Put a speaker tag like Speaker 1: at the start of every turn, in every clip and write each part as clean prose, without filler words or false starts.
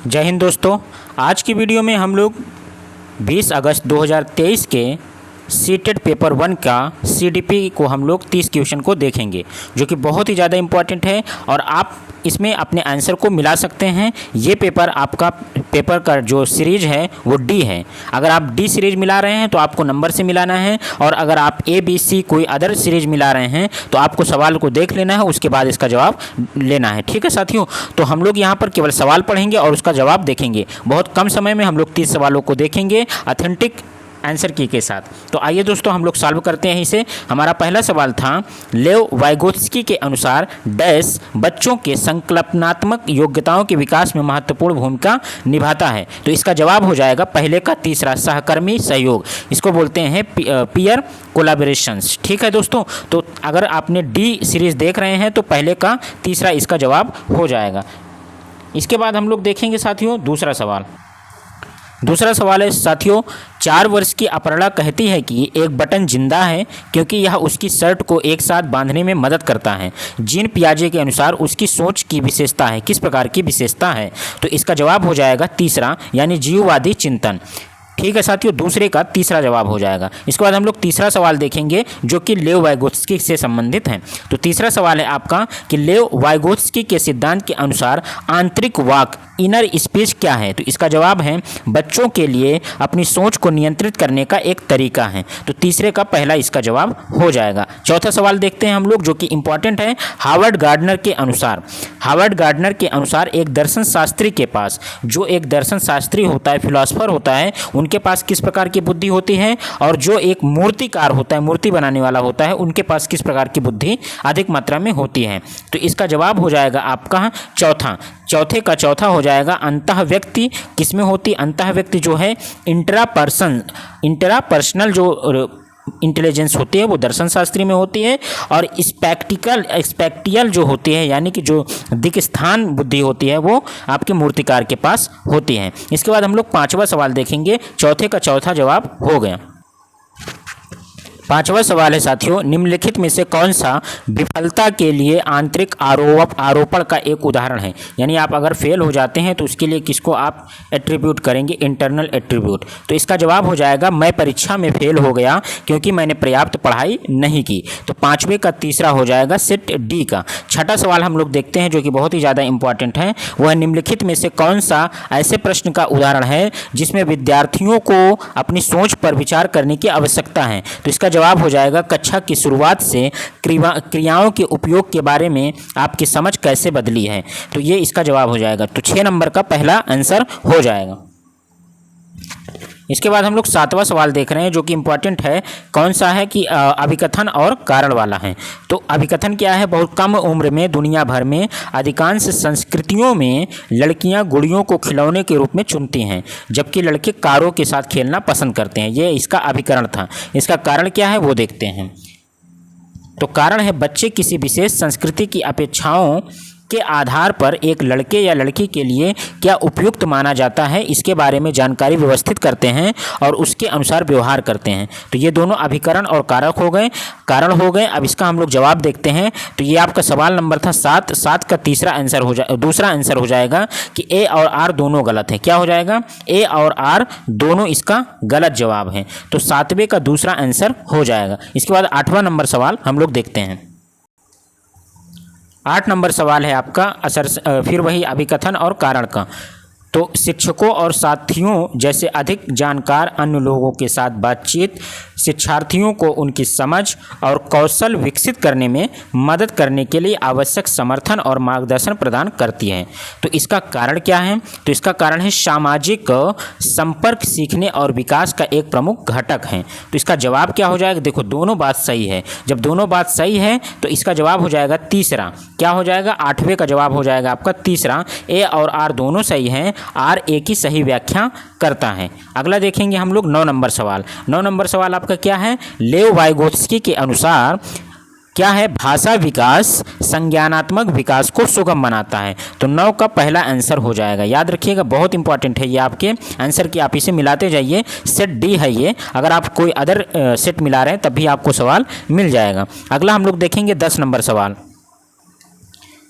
Speaker 1: जय हिंद दोस्तों। आज की वीडियो में हम लोग 20 अगस्त 2023 के सीटेट पेपर 1 का सीडीपी को हम लोग 30 क्वेश्चन को देखेंगे, जो कि बहुत ही ज़्यादा इम्पॉर्टेंट है और आप इसमें अपने आंसर को मिला सकते हैं। ये पेपर आपका पेपर का जो सीरीज है वो डी है। अगर आप डी सीरीज मिला रहे हैं तो आपको नंबर से मिलाना है, और अगर आप ए बी सी कोई अदर सीरीज मिला रहे हैं तो आपको सवाल को देख लेना है, उसके बाद इसका जवाब लेना है। ठीक है साथियों, तो हम लोग यहाँ पर केवल सवाल पढ़ेंगे और उसका जवाब देखेंगे। बहुत कम समय में हम लोग 30 सवालों को देखेंगे ऑथेंटिक आंसर की के साथ। तो आइए दोस्तों हम लोग सॉल्व करते हैं इसे। हमारा पहला सवाल था, लेव वाइगोत्स्की के अनुसार डैश बच्चों के संकल्पनात्मक योग्यताओं के विकास में महत्वपूर्ण भूमिका निभाता है। तो इसका जवाब हो जाएगा पहले का तीसरा, सहकर्मी सहयोग। इसको बोलते हैं पीयर कोलैबोरेशंस। ठीक है दोस्तों, तो अगर आपने डी सीरीज देख रहे हैं तो पहले का तीसरा इसका जवाब हो जाएगा। इसके बाद हम लोग देखेंगे साथियों दूसरा सवाल। दूसरा सवाल है साथियों, 4 वर्ष की अपर्णा कहती है कि एक बटन जिंदा है क्योंकि यह उसकी शर्ट को एक साथ बांधने में मदद करता है। जीन पियाजे के अनुसार उसकी सोच की विशेषता है। किस प्रकार की विशेषता है? तो इसका जवाब हो जाएगा तीसरा, यानी जीववादी चिंतन। ठीक है साथियों, दूसरे का तीसरा जवाब हो जाएगा। इसके बाद हम लोग तीसरा सवाल देखेंगे जो कि लेव वाइगोत्स्की से संबंधित है। तो तीसरा सवाल है आपका कि लेव वाइगोत्स्की के सिद्धांत के अनुसार आंतरिक वाक इनर स्पीच क्या है? तो इसका जवाब है बच्चों के लिए अपनी सोच को नियंत्रित करने का एक तरीका है। तो तीसरे का पहला इसका जवाब हो जाएगा। चौथा सवाल देखते हैं हम लोग जो कि इंपॉर्टेंट है। हार्वर्ड गार्डनर के अनुसार एक दर्शन शास्त्री के पास, जो एक दर्शन शास्त्री होता है, फिलोसफर होता है, उनके पास किस प्रकार की बुद्धि होती है, और जो एक मूर्तिकार होता है, मूर्ति बनाने वाला होता है, उनके पास किस प्रकार की बुद्धि अधिक मात्रा में होती है? तो इसका जवाब हो जाएगा आपका चौथा। चौथे का चौथा हो जाएगा अंतः व्यक्ति किसमें होती? अंतः व्यक्ति जो है इंट्रापर्सनल जो इंटेलिजेंस होती है वो दर्शन शास्त्री में होती है, और स्पेक्टियल जो होती है, यानी कि जो दिक् स्थान बुद्धि होती है, वो आपके मूर्तिकार के पास होती है। इसके बाद हम लोग पांचवा सवाल देखेंगे। चौथे का चौथा जवाब हो गया। पांचवा सवाल है साथियों, निम्नलिखित में से कौन सा विफलता के लिए आंतरिक आरोपण का एक उदाहरण है? यानी आप अगर फेल हो जाते हैं तो उसके लिए किसको आप एट्रीब्यूट करेंगे? Internal attribute. तो इसका जवाब हो जाएगा मैं परीक्षा में फेल हो गया क्योंकि मैंने पर्याप्त पढ़ाई नहीं की। तो पांचवे का तीसरा हो जाएगा सेट डी का। छठा सवाल हम लोग देखते हैं जो कि बहुत ही ज़्यादा इंपॉर्टेंट है। वह निम्नलिखित में से कौन सा ऐसे प्रश्न का उदाहरण है जिसमें विद्यार्थियों को अपनी सोच पर विचार करने की आवश्यकता है? तो इसका जवाब हो जाएगा कक्षा की शुरुआत से क्रियाओं के उपयोग के बारे में आपकी समझ कैसे बदली है। तो ये इसका जवाब हो जाएगा। तो 6 नंबर का पहला आंसर हो जाएगा। इसके बाद हम लोग 7वां सवाल देख रहे हैं जो कि इंपॉर्टेंट है। कौन सा है कि अभिकथन और कारण वाला है। तो अभिकथन क्या है? बहुत कम उम्र में दुनिया भर में अधिकांश संस्कृतियों में लड़कियां गुड़ियों को खिलौने के रूप में चुनती हैं, जबकि लड़के कारों के साथ खेलना पसंद करते हैं। ये इसका अभिकरण था। इसका कारण क्या है वो देखते हैं। तो कारण है बच्चे किसी विशेष संस्कृति की अपेक्षाओं के आधार पर एक लड़के या लड़की के लिए क्या उपयुक्त माना जाता है, इसके बारे में जानकारी व्यवस्थित करते हैं और उसके अनुसार व्यवहार करते हैं। तो ये दोनों अभिकरण और कारण हो गए। अब इसका हम लोग जवाब देखते हैं। तो ये आपका सवाल नंबर था 7। 7 का दूसरा आंसर हो जाएगा कि ए और आर दोनों गलत है। क्या हो जाएगा? ए और आर दोनों इसका गलत जवाब है। तो 7वें का दूसरा आंसर हो जाएगा। इसके बाद 8वां नंबर सवाल हम लोग देखते हैं। 8 नंबर सवाल है आपका फिर वही अभिकथन और कारण का। तो शिक्षकों और साथियों जैसे अधिक जानकार अन्य लोगों के साथ बातचीत शिक्षार्थियों को उनकी समझ और कौशल विकसित करने में मदद करने के लिए आवश्यक समर्थन और मार्गदर्शन प्रदान करती है। तो इसका कारण क्या है? तो इसका कारण है सामाजिक संपर्क सीखने और विकास का एक प्रमुख घटक है। तो इसका जवाब क्या हो जाएगा? देखो दोनों बात सही है। जब दोनों बात सही है तो इसका जवाब हो जाएगा तीसरा। क्या हो जाएगा? 8वें का जवाब हो जाएगा आपका तीसरा। ए और आर दोनों सही हैं, आर ए की सही व्याख्या करता है। अगला देखेंगे हम लोग 9 नंबर सवाल। 9 नंबर सवाल आपका क्या है? लेव वाइगोत्स्की के अनुसार क्या है? भाषा विकास संज्ञानात्मक विकास को सुगम बनाता है। तो 9 का पहला आंसर हो जाएगा। याद रखिएगा, बहुत इंपॉर्टेंट है ये आपके आंसर की। आप इसे मिलाते जाइए। सेट डी है ये। अगर आप कोई अदर सेट मिला रहे हैं तब भी आपको सवाल मिल जाएगा। अगला हम लोग देखेंगे 10 नंबर सवाल।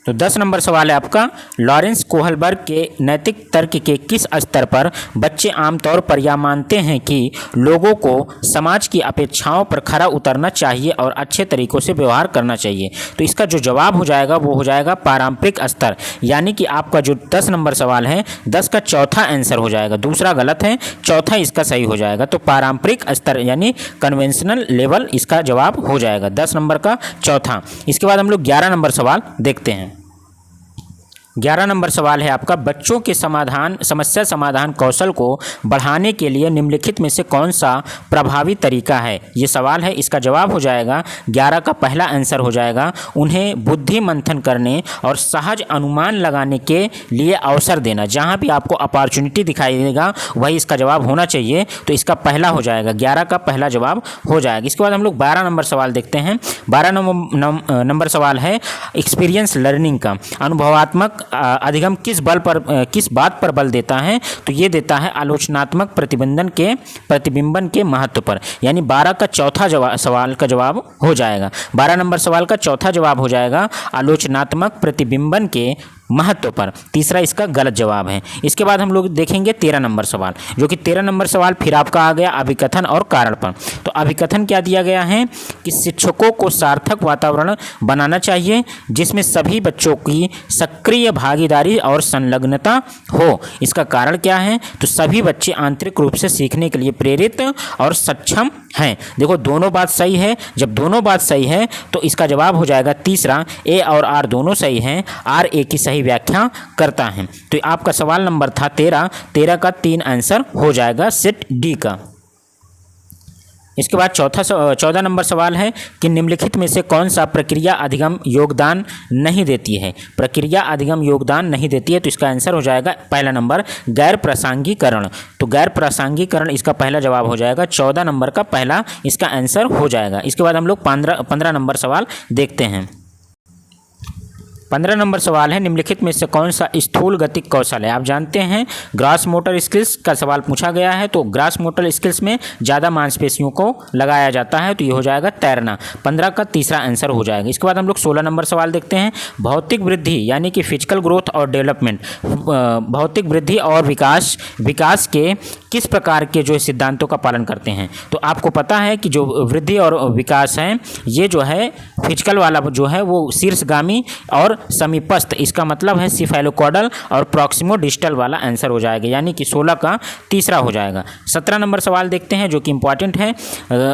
Speaker 1: तो 10 नंबर सवाल है आपका, लॉरेंस कोहलबर्ग के नैतिक तर्क के किस स्तर पर बच्चे आमतौर पर यह मानते हैं कि लोगों को समाज की अपेक्षाओं पर खरा उतरना चाहिए और अच्छे तरीकों से व्यवहार करना चाहिए। तो इसका जो जवाब हो जाएगा वो हो जाएगा पारंपरिक स्तर, यानी कि आपका जो 10 नंबर सवाल है 10 का चौथा आंसर हो जाएगा, दूसरा गलत है, चौथा इसका सही हो जाएगा। तो पारंपरिक स्तर यानी कन्वेंशनल लेवल इसका जवाब हो जाएगा, 10 नंबर का चौथा। इसके बाद हम लोग 11 नंबर सवाल देखते हैं। 11 नंबर सवाल है आपका, बच्चों के समस्या समाधान कौशल को बढ़ाने के लिए निम्नलिखित में से कौन सा प्रभावी तरीका है। ये सवाल है, इसका जवाब हो जाएगा 11 का पहला आंसर हो जाएगा, उन्हें बुद्धि मंथन करने और सहज अनुमान लगाने के लिए अवसर देना। जहाँ भी आपको अपॉर्चुनिटी दिखाई देगा वही इसका जवाब होना चाहिए, तो इसका पहला हो जाएगा, 11 का पहला जवाब हो जाएगा। इसके बाद हम लोग 12 नंबर सवाल देखते हैं। 12 नंबर सवाल है एक्सपीरियंस लर्निंग का, अनुभवात्मक अधिगम किस बात पर बल देता है। तो ये देता है आलोचनात्मक प्रतिबिंबन के महत्व पर, यानी 12 का चौथा सवाल का जवाब हो जाएगा। 12 नंबर सवाल का चौथा जवाब हो जाएगा आलोचनात्मक प्रतिबिंबन के महत्व पर, तीसरा इसका गलत जवाब है। इसके बाद हम लोग देखेंगे 13 नंबर सवाल, जो कि 13 नंबर सवाल फिर आपका आ गया अभिकथन और कारण पर। तो अभिकथन क्या दिया गया है कि शिक्षकों को सार्थक वातावरण बनाना चाहिए जिसमें सभी बच्चों की सक्रिय भागीदारी और संलग्नता हो। इसका कारण क्या है, तो सभी बच्चे आंतरिक रूप से सीखने के लिए प्रेरित और सक्षम हैं। देखो दोनों बात सही है, जब दोनों बात सही है तो इसका जवाब हो जाएगा तीसरा, ए और आर दोनों सही हैं, आर ए की सही व्याख्या करता है। तो आपका सवाल नंबर था 13 का 3 आंसर हो जाएगा सेट डी का। इसके बाद 14 नंबर सवाल है कि निम्नलिखित में से कौन सा प्रक्रिया अधिगम योगदान नहीं देती है। प्रक्रिया अधिगम योगदान नहीं देती है, तो इसका आंसर हो जाएगा पहला नंबर गैर प्रासंगिकरण। तो गैर प्रासंगिकरण इसका पहला जवाब हो जाएगा, 14 नंबर का पहला इसका आंसर हो जाएगा। इसके बाद हम लोग 15 नंबर सवाल देखते हैं। 15 नंबर सवाल है, निम्नलिखित में से कौन सा स्थूल गतिक कौशल है। आप जानते हैं ग्रास मोटर स्किल्स का सवाल पूछा गया है, तो ग्रास मोटर स्किल्स में ज़्यादा मांसपेशियों को लगाया जाता है, तो ये हो जाएगा तैरना। 15 का तीसरा आंसर हो जाएगा। इसके बाद हम लोग 16 नंबर सवाल देखते हैं। भौतिक वृद्धि यानी कि फिजिकल ग्रोथ और डेवलपमेंट, भौतिक वृद्धि और विकास के किस प्रकार के जो सिद्धांतों का पालन करते हैं। तो आपको पता है कि जो वृद्धि और विकास है ये जो है फिजिकल वाला जो है वो शीर्षगामी और समीपस्थ, इसका मतलब है सिफेलोकॉडल और प्रॉक्सिमो डिस्टल वाला आंसर हो जाएगा, यानी कि 16 का तीसरा हो जाएगा। 17 नंबर सवाल देखते हैं जो कि इंपॉर्टेंट है।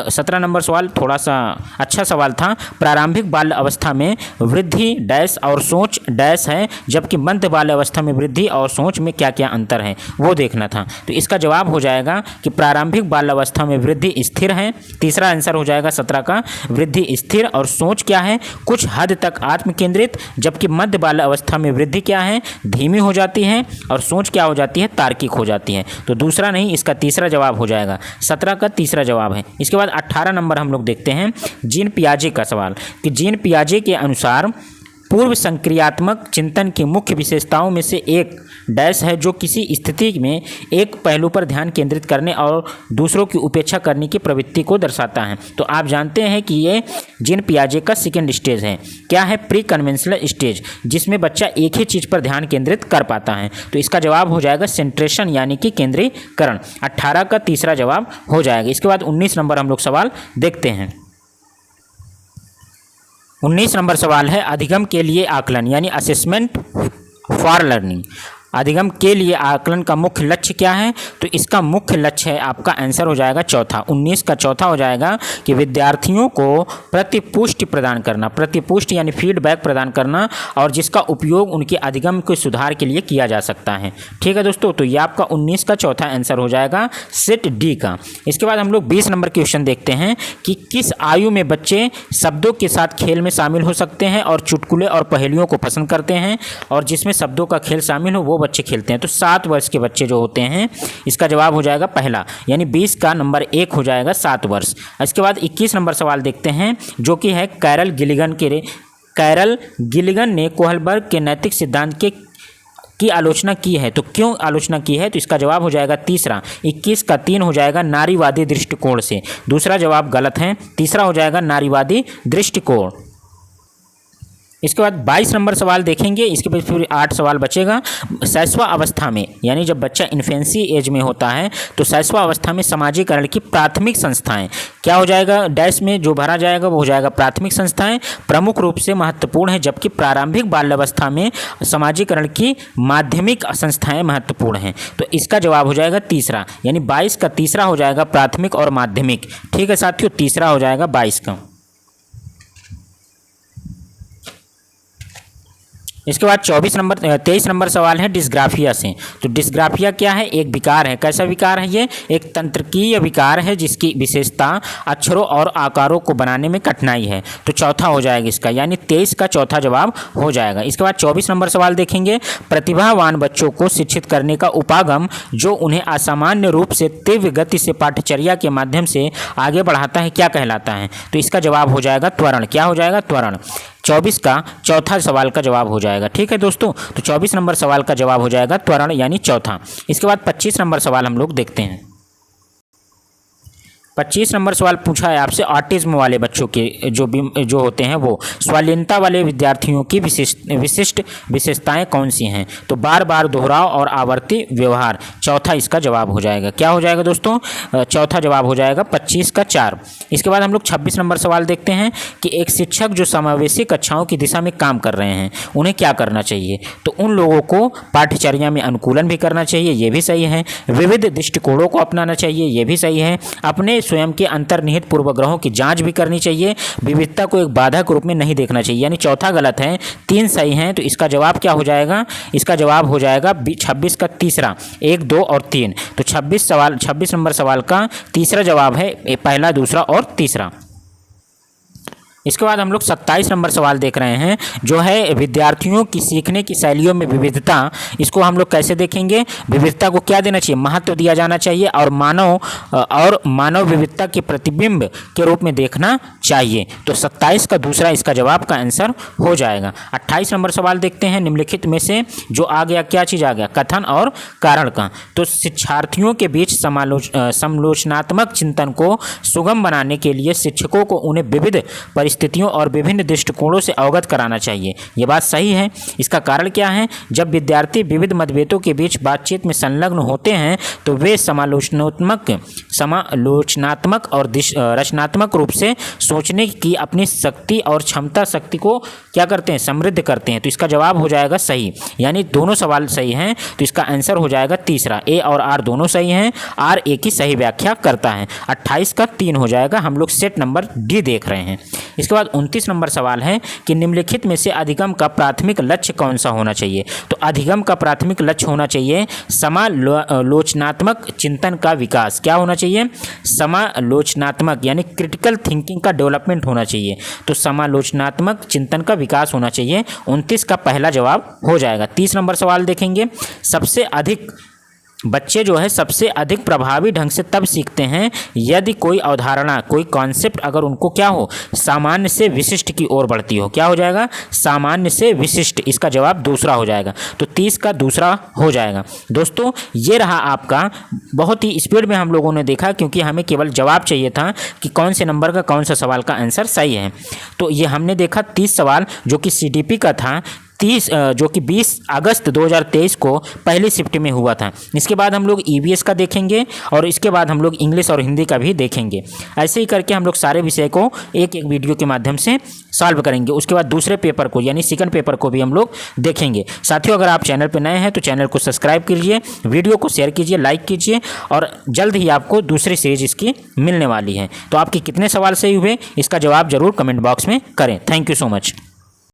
Speaker 1: 17 नंबर सवाल थोड़ा सा अच्छा सवाल था। प्रारंभिक बाल्य अवस्था में वृद्धि डैश और सोच डैश है, जबकि मध्य बाल्य अवस्था में वृद्धि और सोच में क्या क्या अंतर है वो देखना था। तो इसका जवाब हो जाएगा कि प्रारंभिक बाल्य अवस्था में वृद्धि स्थिर है, तीसरा आंसर हो जाएगा 17 का, वृद्धि स्थिर और सोच क्या है कुछ हद तक आत्म केंद्रित, जबकि मध्य बाल्य अवस्था में वृद्धि क्या है धीमी हो जाती है और सोच क्या हो जाती है तार्किक हो जाती है। तो दूसरा नहीं इसका तीसरा जवाब हो जाएगा, 17 का तीसरा जवाब है। इसके बाद 18 नंबर हम लोग देखते हैं जीन पियाजे का सवाल कि जीन पियाजे के अनुसार पूर्व संक्रियात्मक चिंतन की मुख्य विशेषताओं में से एक डैश है जो किसी स्थिति में एक पहलू पर ध्यान केंद्रित करने और दूसरों की उपेक्षा करने की प्रवृत्ति को दर्शाता है। तो आप जानते हैं कि ये जीन पियाजे का सेकेंड स्टेज है। क्या है? प्री कन्वेंशनल स्टेज, जिसमें बच्चा एक ही चीज़ पर ध्यान केंद्रित कर पाता है। तो इसका जवाब हो जाएगा सेंट्रेशन यानी कि केंद्रीकरण, 18 का तीसरा जवाब हो जाएगा। इसके बाद 19 नंबर हम लोग सवाल देखते हैं। 19 नंबर सवाल है अधिगम के लिए आकलन यानी असेसमेंट फॉर लर्निंग। अधिगम के लिए आकलन का मुख्य लक्ष्य क्या है? तो इसका मुख्य लक्ष्य है आपका आंसर हो जाएगा चौथा, 19 का चौथा हो जाएगा कि विद्यार्थियों को प्रतिपुष्टि प्रदान करना, प्रतिपुष्टि यानी फीडबैक प्रदान करना, और जिसका उपयोग उनके अधिगम के सुधार के लिए किया जा सकता है। ठीक है दोस्तों, तो ये आपका 19 का चौथा आंसर हो जाएगा सेट डी का। इसके बाद हम लोग 20 नंबर क्वेश्चन देखते हैं कि किस आयु में बच्चे शब्दों के साथ खेल में शामिल हो सकते हैं और चुटकुले और पहेलियों को पसंद करते हैं, और जिसमें शब्दों का खेल शामिल हो वो बच्चे खेलते हैं। तो 7 वर्ष के बच्चे जो होते हैं इसका जवाब हो जाएगा पहला, यानी 20 का नंबर 1 हो जाएगा 7 वर्ष। इसके बाद 21 नंबर सवाल देखते हैं जो कि है कैरल गिलिगन ने कोहलबर्ग के नैतिक सिद्धांत की आलोचना की है। तो क्यों आलोचना की है? तो इसका जवाब हो जाएगा तीसरा, 21 का 3 हो जाएगा नारीवादी दृष्टिकोण से। दूसरा जवाब गलत है, तीसरा हो जाएगा नारीवादी दृष्टिकोण। इसके बाद 22 नंबर सवाल देखेंगे। इसके बाद फिर 8 सवाल बचेगा। शैशव अवस्था में, यानी जब बच्चा इन्फेंसी एज में होता है तो शैशव अवस्था में समाजीकरण की प्राथमिक संस्थाएं क्या हो जाएगा, डैश में जो भरा जाएगा वो हो जाएगा प्राथमिक संस्थाएं प्रमुख रूप से महत्वपूर्ण है, जबकि प्रारंभिक बाल्यावस्था में समाजीकरण की माध्यमिक संस्थाएं महत्वपूर्ण हैं। तो इसका जवाब हो जाएगा तीसरा, यानी 22 का तीसरा हो जाएगा प्राथमिक और माध्यमिक। ठीक है साथियों, तीसरा हो जाएगा 22 का। इसके बाद 23 नंबर सवाल है डिस्ग्राफिया से। तो डिस्ग्राफिया क्या है, एक विकार है। कैसा विकार है ये, एक तंत्रिकीय विकार है जिसकी विशेषता अक्षरों और आकारों को बनाने में कठिनाई है। तो चौथा हो जाएगा इसका, यानी 23 का चौथा जवाब हो जाएगा। इसके बाद 24 नंबर सवाल देखेंगे। प्रतिभावान बच्चों को शिक्षित करने का उपागम जो उन्हें असामान्य रूप से तीव्र गति से पाठ्यचर्या के माध्यम से आगे बढ़ाता है क्या कहलाता है। तो इसका जवाब हो जाएगा त्वरण। क्या हो जाएगा, त्वरण। 24 का चौथा सवाल का जवाब हो जाएगा। ठीक है दोस्तों, तो 24 नंबर सवाल का जवाब हो जाएगा त्वरण, यानी चौथा। इसके बाद 25 नंबर सवाल हम लोग देखते हैं। 25 नंबर सवाल पूछा है आपसे ऑटिज्म वाले बच्चों के जो होते हैं वो स्वालीनता वाले विद्यार्थियों की विशिष्ट विशेषताएं कौन सी हैं। तो बार बार दोहराव और आवर्ती व्यवहार, चौथा इसका जवाब हो जाएगा। क्या हो जाएगा दोस्तों, चौथा जवाब हो जाएगा 25 का 4। इसके बाद हम लोग 26 नंबर सवाल देखते हैं कि एक शिक्षक जो समावेशी कक्षाओं की दिशा में काम कर रहे हैं उन्हें क्या करना चाहिए। तो उन लोगों को पाठ्यचर्या में अनुकूलन भी करना चाहिए, ये भी सही है। विविध दृष्टिकोणों को अपनाना चाहिए, ये भी सही है। अपने स्वयं के अंतर्निहित पूर्वग्रहों की जांच भी करनी चाहिए। विविधता को एक बाधा के रूप में नहीं देखना चाहिए, यानी चौथा गलत है, 3 सही हैं। तो इसका जवाब क्या हो जाएगा, इसका जवाब हो जाएगा 26 का तीसरा, 1, 2 और 3। तो 26 नंबर सवाल का तीसरा जवाब है पहला, दूसरा और तीसरा। इसके बाद हम लोग 27 नंबर सवाल देख रहे हैं, जो है विद्यार्थियों की सीखने की शैलियों में विविधता। इसको हम लोग कैसे देखेंगे, विविधता को क्या देना चाहिए, महत्व दिया जाना चाहिए और मानव विविधता के प्रतिबिंब के रूप में देखना चाहिए। तो 27 का दूसरा इसका जवाब का आंसर हो जाएगा। 28 नंबर सवाल देखते हैं। निम्नलिखित में से जो आ गया, क्या चीज़ आ गया, कथन और कारण का। तो शिक्षार्थियों के बीच समालोचनात्मक चिंतन को सुगम बनाने के लिए शिक्षकों को उन्हें विविध परिस्थितियों और विभिन्न दृष्टिकोणों से अवगत कराना चाहिए। ये बात सही है। इसका कारण क्या है, जब विद्यार्थी विविध मतभेदों के बीच बातचीत में संलग्न होते हैं तो वे समालोचनात्मक और रचनात्मक रूप से सोचने की अपनी शक्ति को क्या करते हैं, समृद्ध करते हैं। तो इसका जवाब हो जाएगा सही, यानी दोनों सवाल सही हैं। तो इसका आंसर हो जाएगा तीसरा, ए और आर दोनों सही हैं। आर ए की सही व्याख्या करता है। 28 का 3 हो जाएगा। हम लोग सेट नंबर डी देख रहे हैं। इसके बाद 29 नंबर सवाल है कि निम्नलिखित में से अधिगम का प्राथमिक लक्ष्य कौन सा होना चाहिए। तो अधिगम का प्राथमिक लक्ष्य होना चाहिए समालोचनात्मक चिंतन का विकास। क्या होना चाहिए, समालोचनात्मक, यानी क्रिटिकल थिंकिंग का डेवलपमेंट होना चाहिए। तो समालोचनात्मक चिंतन का विकास होना चाहिए। 29 का पहला जवाब हो जाएगा। 30 नंबर सवाल देखेंगे। बच्चे जो है सबसे अधिक प्रभावी ढंग से तब सीखते हैं यदि कोई अवधारणा, कोई कॉन्सेप्ट अगर उनको क्या हो, सामान्य से विशिष्ट की ओर बढ़ती हो। क्या हो जाएगा, सामान्य से विशिष्ट। इसका जवाब दूसरा हो जाएगा। तो 30 का दूसरा हो जाएगा। दोस्तों ये रहा आपका, बहुत ही स्पीड में हम लोगों ने देखा क्योंकि हमें केवल जवाब चाहिए था कि कौन से नंबर का कौन सा सवाल का आंसर सही है। तो ये हमने देखा 30 सवाल जो कि CDP का था, 30 जो कि 20 अगस्त 2023 को पहली शिफ्ट में हुआ था। इसके बाद हम लोग EVS का देखेंगे और इसके बाद हम लोग इंग्लिश और हिंदी का भी देखेंगे। ऐसे ही करके हम लोग सारे विषय को एक एक वीडियो के माध्यम से सॉल्व करेंगे। उसके बाद दूसरे पेपर को यानी सेकंड पेपर को भी हम लोग देखेंगे। साथियों अगर आप चैनल पर नए हैं तो चैनल को सब्सक्राइब कीजिए, वीडियो को शेयर कीजिए, लाइक कीजिए और जल्द ही आपको दूसरी सीरीज इसकी मिलने वाली है। तो आपके कितने सवाल सही हुए इसका जवाब जरूर कमेंट बॉक्स में करें। Thank you so much.